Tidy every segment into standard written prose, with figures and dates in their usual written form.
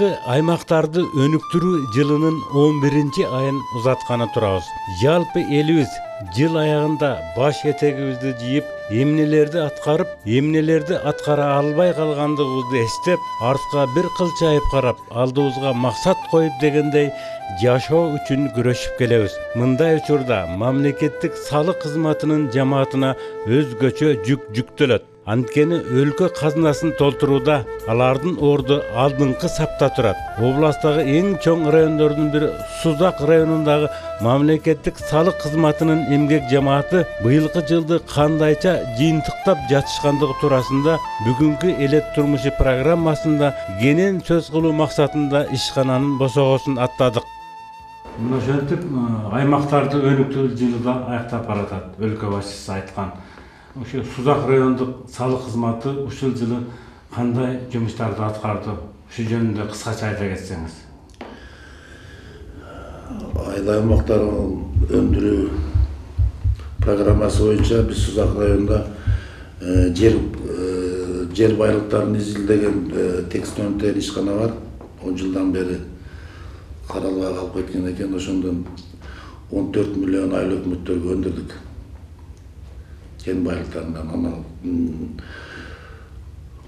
Быйылкы аймактарды өнүктүрүү жылынын 11 айын узатканы турабыз. Жалпы элибиз жыл аягында баш этегибизди жийип, эмнелерди аткарып, эмнелерди аткара албай калгандыгыбызды эстеп, артка бир кылчайып карап, алдыбызга максат коюп дегендей жашоо үчүн күрөшүп келебиз. Мындай учурда мамлекеттик салык кызматынын жамаатына өзгөчө жүк жүктөлөт. Анткени өлкө казынасын толтурууда алардын орду алдыңкы сапта турат. Областагы эң чоң райондордун бири Сузак районундагы мамлекеттик салык кызматынын эмгек жамааты быйылкы жылды кандайча жыйынтыктап жатышкандыгы туурасында бүгүнкү элет турмушу программасында кенен сөз кылуу максатында ишкананын босогосун аттадык. Мына ошентип аймактарды өнүктүрүү жылы да аяктап баратат. Өлкө башчысы айткан. Ошо Сузак райондук салык кызматы ушул жылы кандай жумуштарды аткарды? Ушу жөнүндө кыскача айта кетсеңиз. Айыл аймактарын өндүрүү программасы боюнча биз Сузак районунда жер байлыктарын изилдеген текстонтер ишкана бар. 10 жылдан бери каралбай калып кеткен экен. Ошондон 14 миллион айыл өкмөттөргө өндүрдүк. Кен байлыктарынан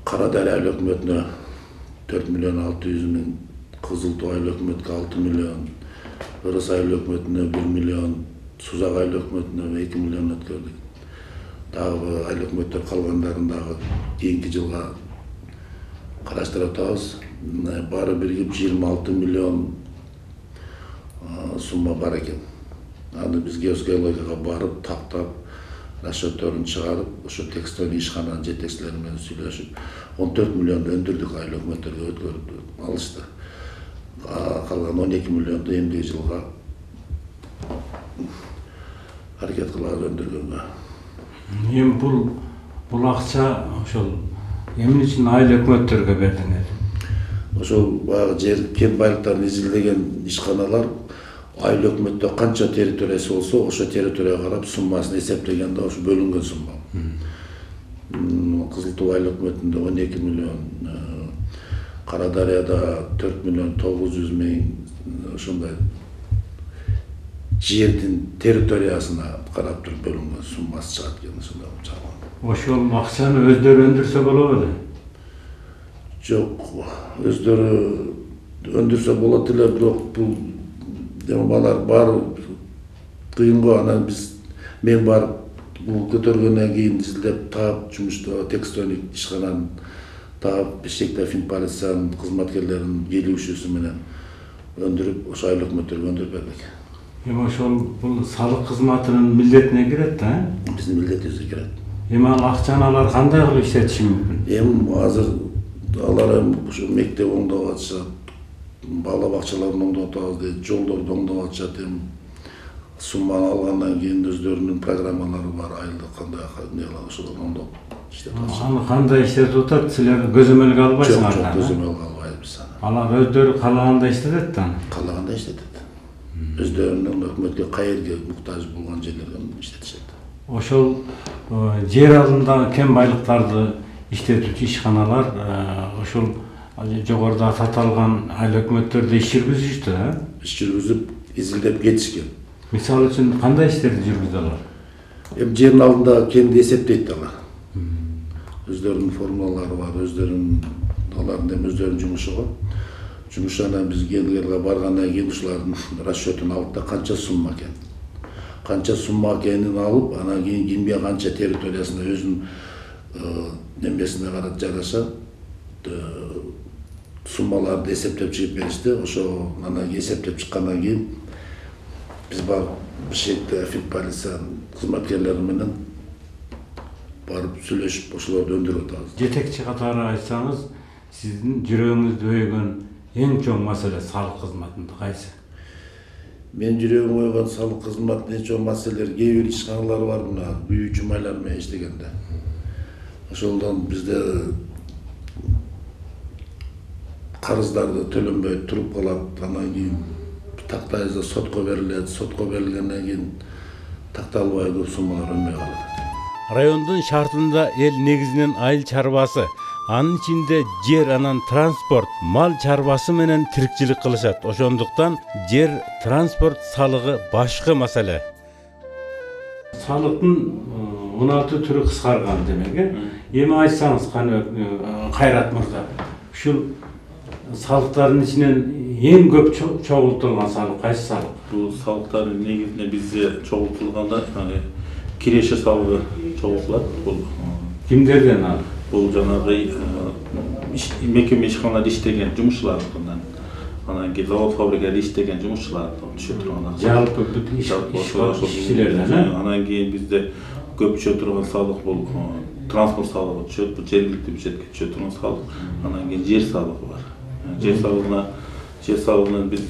Кара Даря айыл өкмөтүнө 4 миллион 600 миң, Кызыл Тоо айыл өкмөткө 6 миллион, Ырыс айыл өкмөтүнө 1 миллион, Сузак айыл өкмөтүнө 2 миллион өткөрдүк. Дагы айыл өкмөттөр калгандарын дагы кийинки жылга караштырып атабыз. Баары биригип 26 миллион сумма бар экен. Аны биз геологияга барып, тактап, расчетторун чыгарып, ошо текстон ишкананын жетекчилери менен сүйлөшүп, 14 миллион өндүрдүк айыл өкмөттөргө өткөрүп алышты. Калган 12 миллионду эмдиги жылга аракет кылабыз өндүргөнгө. Эми бул акча ошол эмне үчүн айыл өкмөттөргө бердиңер? Ошол баягы жер кен байлыктарын изилдеген ишканалар айыл өкмөттө канча территориясы болсо, ошо территорияга карап суммасын эсептегенде ошо бөлүнгөн сумма. Кызыл Тоо айыл өкмөтүндө 12 миллион, Кара Дарыяда 4 миллион 900 миң, ошондой жердин территориясына карап туруп бөлүнгөн суммасы чыгат экен ошондой чагым. Ошол акчаны өздөрү өндүрсө болобу? Жок, өздөрү өндүрсө болот эле, бирок бул балар баары кыйын го. Анан мен барып бул көтөргөндөн кийин изилдеп таап, жумушта текстоник ишкананын таап, Бишкекте Финполициянын кызматкерлеринин келишүүсү менен өндүрүп, ошо айыл өкмөттөргө өндүрүп бердик. Эми ошол бул салык кызматынын милдетине кирет да? Биздин милдетибизге кирет. Эми ал акчаны алар кандай кылып иштетиши мүмкүн? Эми азыр алар ушу мектеп оңдоп атышат, бала бакчаларын оңдоп атабыз дейт, жолдорду оңдоп атышат. Эми сумманы алгандан кийин өздөрүнүн программалары бар, айылда кандай не кылат, ошолорду оңдоп иштетип атышат. Аны кандай иштетип атат? Силер көзөмөлгө албайсыңар да? Жок, көзөмөлгө албайбыз аны. Алар өздөрү каалагандай иштетет да? Каалагандай иштетет. Өздөрүнүн өкмөткө кайерге муктаж болгон жерлерге иштетишет. Ошол жер алдындагы кен байлыктарды иштетүүчү ишканалар ошол жогоруда аталган айыл өкмөттөрдө иш жүргүзүштү, Иш жүргүзүп, изилдеп кетишкен. Мисалы үчүн кандай иштерди жүргүзө алар? Эми жердин алдындагы кенди эсептейт алар. Өздөрүнүн формулалары бар, алардын өздөрүнүн жумушу бар. Жумушанан биз геологияга баргандан кийин ушулардын расчетун алып да канча сумма экен. Канча сумма экенин алып, анан кийин кимге канча территориясына өзүнүн немесине карап жараша суммаларды эсептеп чыгып беришти. Ошо анан эсептеп чыккандан кийин биз барып Бишкекте Финполициянын кызматкерлери менен барып сүйлөшүп ошолорду өндүрүп атабыз. Жетекчи катары айтсаңыз, сиздин жүрөгүңүздү өйгөн эң чоң маселе салык кызматында кайсы? Мен жүрөгүм ойгон салык кызматынын эң чоң маселелери кээ бир ишканалар бар, мына büyük майlar менен иштегенде. Ошолдон бизде карыздарды төлөнбөй туруп калат, анан кийин тактайбызда сотко берилет, сотко берилгенден кийин такталбай көп суммалар өнбөй калат. Райондун шартында эл негизинен айыл чарбасы, Анын ичинде жер анан транспорт, мал чарбасы менен тирикчилик кылышат. Ошондуктан жер транспорт салыгы башкы маселе. Салыктын 16 түрү кыскарган демек. Эми айтсаңыз, Кайрат мырза, ушул салыктардын ичинен эң көп чогултулган салык кайсы салык? Бул салыктардын негизинде бизде чогултулганда киреше салыгы чогултулат. Бул Кимдерден ал? Бул жанагы мекеме ишканаларда иштеген жумушчулардан, анан кийин завод фабрикада иштеген жумушчулардан түшө турган. Жалпы бүт ишчилерден, анан кийин бизде көп түшө турган салык бул транспорт салыгы түшөт, бул жергиликтүү бюджетке түшө турган салык. Анан кийин жер салыгы бар. Жер салыгынан биз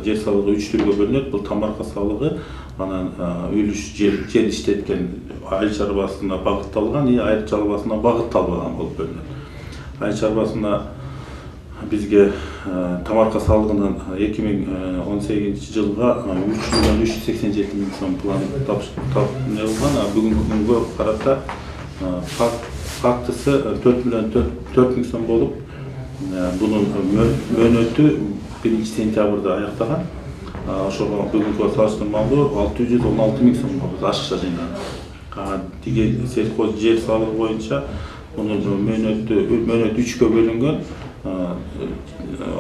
жер салыгы 3 түргө бөлүнөт. Бул тамарка салыгы, анан үлүш жер иштеткен айыл чарбасына багытталган, айыл чарбасына багытталбаган болуп бөлүнөт. Айыл чарбасына бизге тамарка салыгынан 2018 жылга 3.387.000 сом план тапшырылган. Бүгүнкү күнгө карата фактысы 4.000 сом болуп, bunun mönötü 1 sentябрда аяктаган. Ошого бүгүнкү салыштырмалуу 616.000 сом болуп ашыкча жыйнаган. Тиги сельхоз жер салыгы боюнча мунун мөнөтү 3кө бөлүнгөн.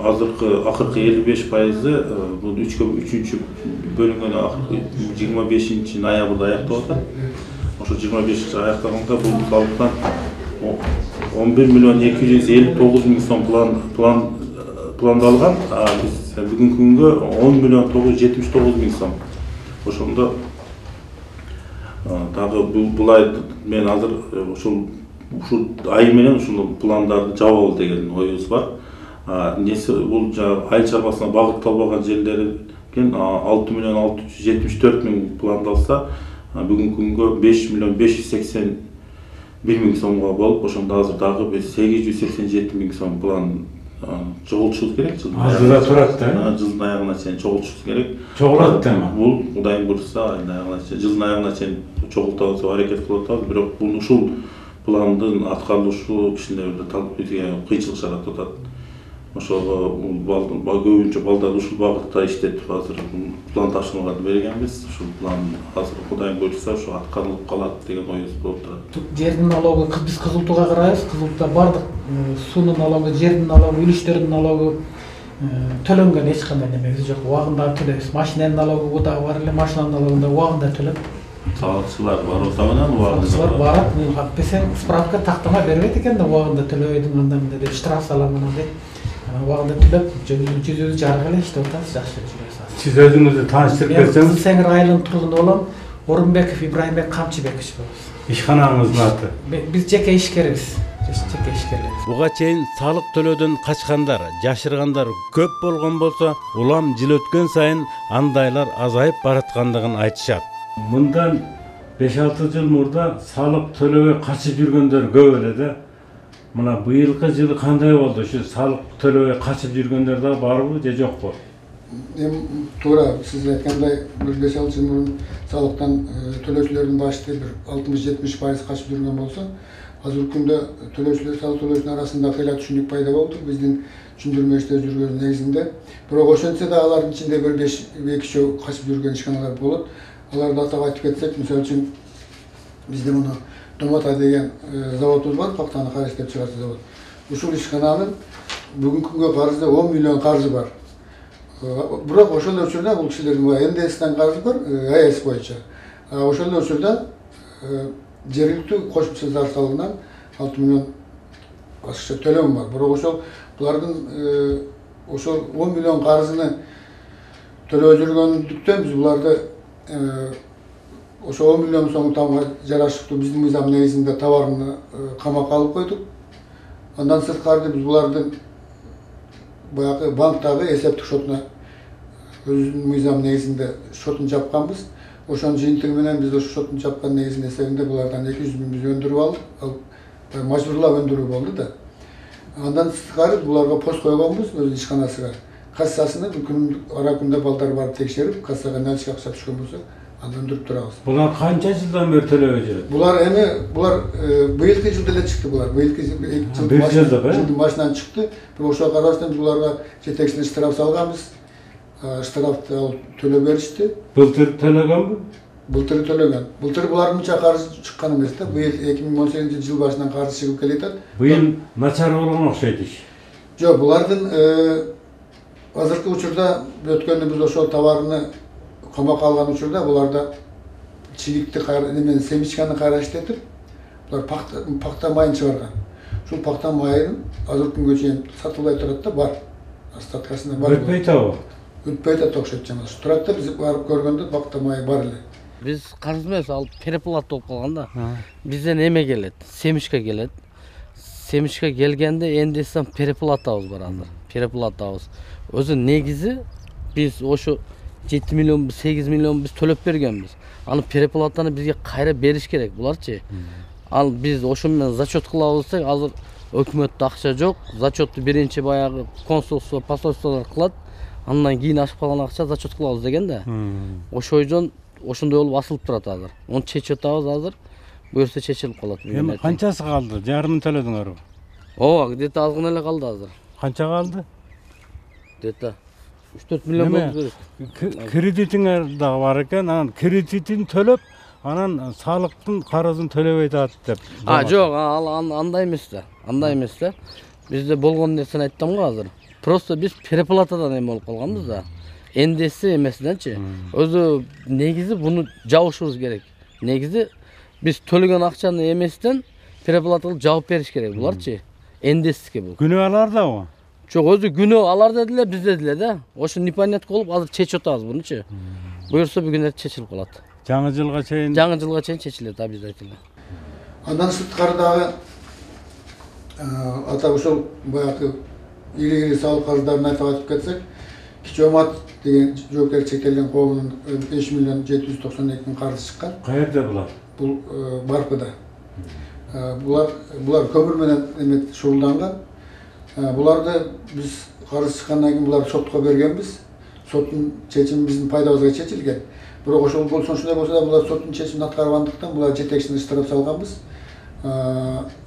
Акыркы 55% бул 3-чү бөлүнгөн 25 ноябрда аякталып атат. Ошо 25 аяктаганда бул салыктан 11.259.000 сом пландалган. Биз бүгүнкү күнгө 10.979.000 сом. Ошондо дагы булай мен азыр ушул ай менен ушул пландарды жабалы деген оюбуз бар. Несі бул айыл чарбасына багытталбаган жерлерден 6.674.000 пландалса, бүгүнкү күнгө 5.581.000 сомго болуп, ошондо азыр дагы 887.000 сом план чогултушубуз керек. Азыра турат да. Жылдын аягына чейин чогултушубуз керек. Чогулат да. Бул Кудайым буйрса, айдын аягына чейин, жылдын аягына чейин чогултабыз деп аракет кылып атабыз. Бирок бул ушул пландын аткарылышы кишилерде бизге кыйчылык жаратып атат. Ошого көбүнчө балдар ушул багытта иштетип азыр план тапшырмаларды бергенбиз. Ушул план азыр Кудайым буйрса ошо аткарылып калат деген оюбуз болуп турат. Жердин налогу биз Кызылтууга карайбыз. Кызылтууда бардык суунун налогу, жердин налогу, үлүштөрдүн налогу төлөнгөн эч кандай немебиз жок. Убагында төлөйбүз. Машинанын налогу дагы бар эле, машинанын налогун да убагында төлөп. Салыкчылар бар болсо менен убагында. Салыкчылар барат, бесең справка тактама бербейт экен да убагында төлөбөйдүң анда мындай деп штраф салам анан деп. Убагында төлөп, жүзүбүздү жарык эле иштеп атабыз, жакшы жүрөбүз. Сиз өзүңүздү тааныштырып берсеңиз. Сеңир айылынын тургуну болом. Орунбеков Ибраимбек Камчыбекович болобуз. Ишканаңыздын аты? Биз жеке ишкербиз. Жеке ишкерлербиз. Буга чейин салык төлөөдөн качкандар, жашыргандар көп болгон болсо, улам жыл өткөн сайын андайлар азайып бараткандыгын айтышат. Мындан 5-6 жыл мурда салык төлөбөй качып жүргөндөр көп эле да. Мына быйылкы жылы кандай болду? Ушу салык төлөбөй качып жүргөндөр да барбы же жокпу? Туура, сиз айткандай 5-6 жыл мурун салыктан төлөөчүлөрдүн башты бир 60-70% качып жүргөн болсо, азыркы күндө төлөөчүлөр, салык төлөөчүлөр арасында кыйла түшүнүк пайда болду. Биздин түшүндүрмө иштеп жүргөн негизинде. Бирок ошентсе да алардын ичинде бир 5-2 качып жүргөн ишканалар болот. Аларды атап айтып кетсек, мисалы үчүн бизде муну Домата деген заводубуз бар, пактаны карыштап чыгарчу завод. Ушул ишкананын бүгүнкү күнгө карызы 10 миллион карызы бар. Бирок ошол ölçүдө бул кишилердин НДСтен карызы бар, АЭС боюнча. Ошол ölçүдө жергиликтүү кошумча зар салыгынан 6 миллион ашыкча төлөм бар. Бирок ошол булардын ошол 10 миллион карызыны төлөп жүргөндүктөн биз буларды ошо 10 миллион сом тамга жарашыктуу биздин мыйзам негизинде товарын камакка алып койдук. Андан сырткары биз булардын баягы банктагы эсептик шотуна өзүнүн мыйзам негизинде шотун жапканбыз. Ошонун жыйынтыгы менен биз ошо шотун жапкан негизинде эсебинде булардан 200 миң биз өндүрүп алдык. Мажбурлап өндүрүү болду да. Андан сырткары буларга пост койгонбуз өз ишканасыга. Кассасына күндүк ара күндө балдар барып текшерип, кассага наличка акча түшкөн болсо аны өндүрүп турабыз. Булар канча жылдан бeri төлөбөй жүрөт? Булар быйылкы жылда эле чыкты булар. Быйылкы жылдын башынан чыкты. Бирок ошого карабастан биз буларга жетекчилик штраф салганбыз. Штрафты алып төлөп беришти. Былтыр төлөгөнбү? Былтыр төлөгөн. Былтыр булардын мынча карызы чыккан эмес да. Быйыл 2018-жыл башынан карызы чыгып келатат. Быйыл начар болгон окшойт иш. Жок, булардын азыркы учурда өткөндө биз ошол товарны камакка алган учурда буларда чиликти немен семечканы кайра иштетип, булар пакта майын чыгарган. Ушул пакта майын азыркы күнгө чейин сатылбай турат да, бар. Остаткасында бар. Өтпөй атабы? Өтпөй атат окшойт жана. Турат да, биз барып көргөндө пакта майы бар эле. Биз карыз эмес, ал переплат болуп калган да. Бизден эме келет, семечка келет. Семечка келгенде эндесем переплатабыз бар азыр. Переплатабыз. Өзү негизи биз ошо 7 миллион, 8 миллион биз төлөп бергенбиз. Аны переплатаны бизге кайра бериш керек буларчы. Ал биз ошо менен зачет кылабыз десек, азыр өкмөттө акча жок. Зачетту биринчи баягы консулство, посольстволор кылат. Андан кийин ашып калган акча зачет кылабыз деген да. Ошойдон ошондой болуп асылып турат азыр. Оны чечип атабыз азыр. Буюрса чечилип калат. Эми канчасы калды? Жарымын төлөдүңөрбү? Ооба, где-то азгына эле калды азыр. Канча калды? Где-то 3-4 миллион болуп керек. Кредитиңер да бар экен, анан кредитин төлөп, анан салыктын карызын төлөбөй атат деп. Жок, ал андай эмес да. Андай эмес да. Бизде болгон нерсени айттым го азыр. Просто биз переплатадан эме болуп калганбыз да. Эндеси эмесиненчи. Өзү негизи буну жабышыбыз керек. Негизи биз төлөгөн акчаны эместен переплата кылып жабып бериш керек буларчы. Эндеске бул. Күнөө алар дабы? Жок, өзү күнөө алар дедиле, биз дедиле да. Ошо непонятка болуп азыр чечип атабыз бунучу. Буюрса бүгүн чечилип калат. Жаңы жылга чейин? Жаңы жылга чейин чечилет обязательно. Андан сырткары дагы ата ошол баягы ири салык карыздарын айтып айтып кетсек, Кичомат деген жоопкерчиликке коомунун 5 миллион 792 миң карызы чыккан. Каерде булар? Бул Барпыда. Булар көмүр менен эме шугулданган. Буларды биз карыз чыккандан кийин буларды сотко бергенбиз. Соттун чечими биздин пайдабызга чечилген. Бирок ошол болсо ушундай болсо да булар соттун чечимин аткарбагандыктан булар жетекчилик штраф салганбыз.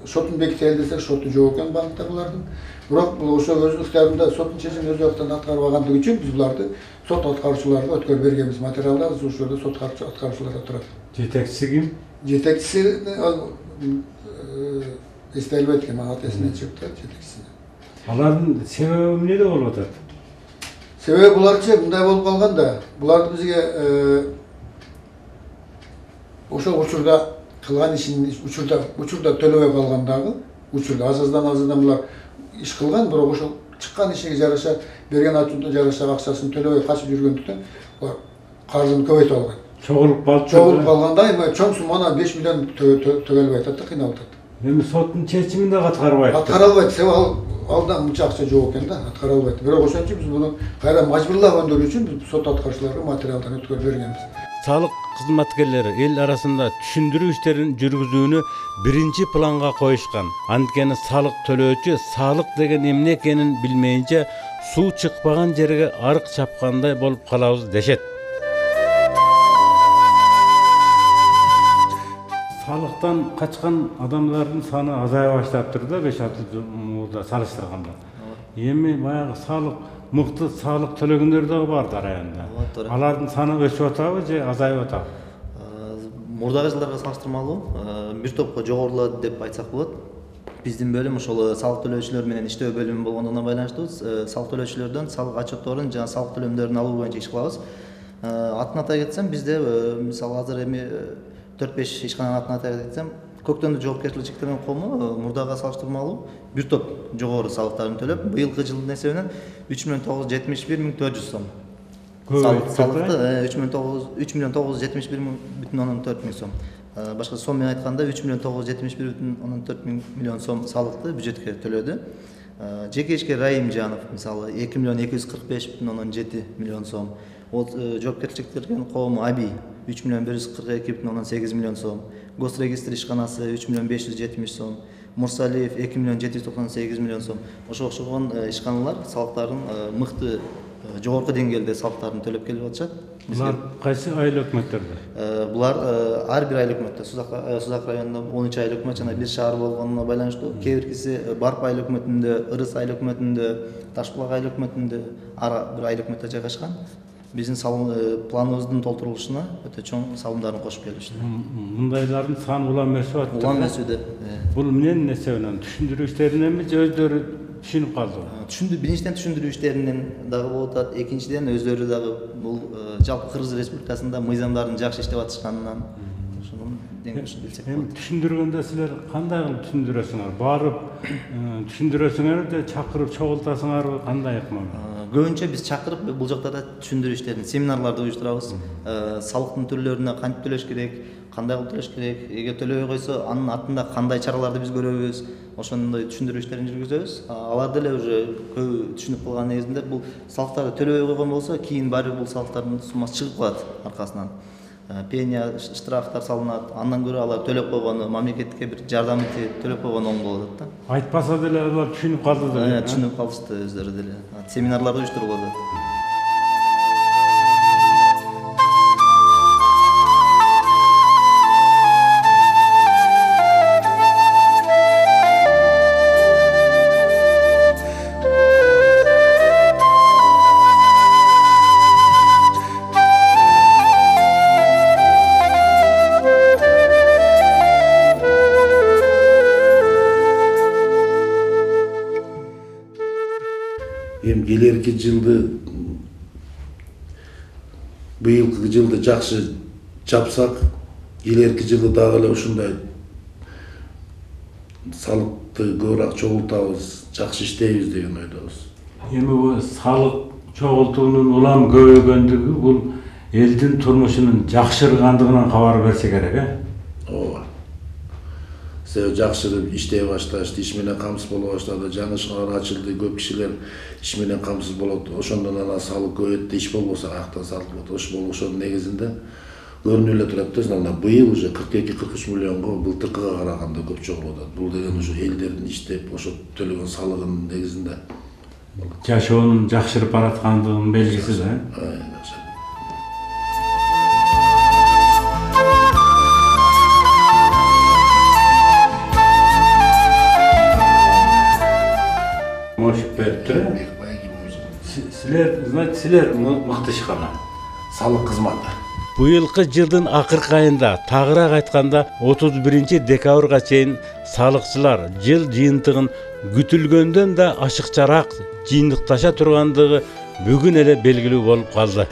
Соттун бекители десек, сотту жок экен банкта булардын. Бирок бул ошо өз ыктыярында соттун чечимин өз убактында аткарбагандыгы үчүн биз буларды сот аткаруучуларга өткөрүп бергенбиз. Материалдар ушул жерде сот аткаруучуларда турат. Жетекчиси ким? Жетекчиси эстелбейт экен, аты эсине чыкты жетекчиси. Алардын себеби эмнеде болуп атат? Себеби буларчы мындай болуп калган да, буларды бизге ошол учурда кылган ишин учурда төлөбөй калгандагы учурда аздан булар иш кылган, бирок ошол чыккан ишиге жараша берген ачууна жараша акчасын төлөбөй качып жүргөндүктөн булар карызын көбөйтүп алган. Чогулуп калды. Чогулуп калганда эми чоң сумманы 5 миллион төлөбөй атат да, кыйналып атат. Эми соттун чечимин да аткарбайт. Аткара албайт, себеби алда мынча акча жок экен да, аткара албайт. Бирок ошон үчүн биз муну кайра мажбурлап өндүрүү үчүн биз сот аткаруучуларга материалдан өткөрүп бергенбиз. Салык кызматкерлери эл арасында түшүндүрүү иштерин жүргүзүүнү биринчи планга коюшкан. Анткени салык төлөөчү салык деген эмне экенин билмейинче суу чыкпаган жерге арык чапкандай болуп калабыз дешет. Салыктан качкан адамдардын саны азая баштаптыр да 5-6 жылда салыштырганда. Эми баягы мыкты салык төлөгөндөр дагы бар районда. Алардын саны өсүп атабы же азайып атабы? Мурдагы жылдарга салыштырмалуу бир топко жогорулады деп айтсак болот. Биздин бөлүм ошол салык төлөөчүлөр менен иштөө бөлүмү болгондугуна байланыштуу салык төлөөчүлөрдөн салык отчетторун жана салык төлөмдөрүн алуу боюнча иш кылабыз. Атын атай кетсем, бизде мисалы азыр эми 4-5 ишкананын атын атай кетсем, Көктөмдү жоопкерчиликке чектелген коому мурдага салыштырмалуу бир топ жогору салыктарын төлөп, быйылкы жылдын эсебинен 3.971.400 сом. Салыкты 3.971.400 сом. Башка сом менен айтканда 3.971.4 миллион сом салыкты бюджетке төлөдү. Жеке ишкер Райым Жанов мисалы 2.245.7 миллион сом. Жоопкерчиликке чектелген коому Аби 3.142.8 миллион сом. Госрегистр ишканасы 3.570 сом. Мурсалиев 2.798 миллион сом. Ошого окшогон ишканалар салыктардын мыкты жогорку деңгээлде салыктарын төлөп келип атышат. Булар кайсы айыл өкмөттөрдө? Булар ар бир айыл өкмөттө, Сузак районунда 13 айыл өкмөт жана бир шаар болгонуна байланыштуу. Кээ биркиси Барп айыл өкмөтүндө, Ырыс айыл өкмөтүндө, Ташбулак айыл өкмөтүндө ар бир айыл өкмөттө жайгашкан. Биздин планыбыздын толтурулушуна өтө чоң салымдарын кошуп келишти. Мындайлардын саны улам өсүп атты. Улам өсүүдө. Бул эмненин несебинен? Түшүндүрүү иштериненби же өздөрү түшүнүп калдыбы? Биринчиден түшүндүрүү иштеринен дагы болуп атат. Экинчиден өздөрү дагы бул жалпы Кыргыз Республикасында мыйзамдарын жакшы иштеп атышканынан ошонун деңгээлин билсек болот. Эми түшүндүргөндө силер кандай кылып түшүндүрөсүңөр? Барып түшүндүрөсүңөр же чакырып чогултасыңарбы? Кандай ыкмага? Көбүнчө биз чакырып бул жакта да түшүндүрүү иштерин, семинарларды уюштурабыз. Салыктын түрлөрүнө кантип төлөш керек, кандай кылып төлөш керек, эгер төлөбөй койсо анын артында кандай чараларды биз көрөбүз, ошондой түшүндүрүү иштерин жүргүзөбүз. Алар деле уже көбү түшүнүп калган негизинде бул салыктарды төлөбөй койгон болсо, кийин баары бул салыктардын суммасы чыгып калат аркасынан. Пения, штрафтар салынат, андан көрө алар төлөп койгону, мамлекетке бир жардам этип төлөп койгону оң болот да. Айтпаса деле алар түшүнүп калды да. Түшүнүп калышты өздөрү деле. Семинарларды уюштурулду. Эми келерки жылды быйылкы жылды жакшы жапсак, келерки жылды дагы эле ушундай салыкты көбүрөөк чогултабыз, жакшы иштейбиз деген ойдобуз. Эми бул салык чогултуунун улам көбөйгөндүгү бул элдин турмушунун жакшыргандыгынан кабар берсе керек, Ооба. Себеби жакшырып иштей башташты, иш менен камсыз боло баштады, жаңы ишканалар ачылды, көп кишилер иш менен камсыз болот. Ошондон анан салык көбөйөт, иш болбосо каяктан салык болот. Ошонун негизинде көрүнүп эле турат да, анан быйыл уже 42-43 миллионго былтыркыга караганда көп чогулуп атат. Бул деген ушу элдердин иштеп, ошо төлөгөн салыгынын негизинде жашоонун жакшырып бараткандыгынын белгиси да. Может бериптир. Силер мыкты ишкана. Салык кызматы. Быйылкы жылдын акыркы айында, тагыраак айтканда 31 декабрга чейин салыкчылар жыл жыйынтыгын күтүлгөндөн да ашыкчараак жыйынтыкташа тургандыгы бүгүн эле белгилүү болуп калды.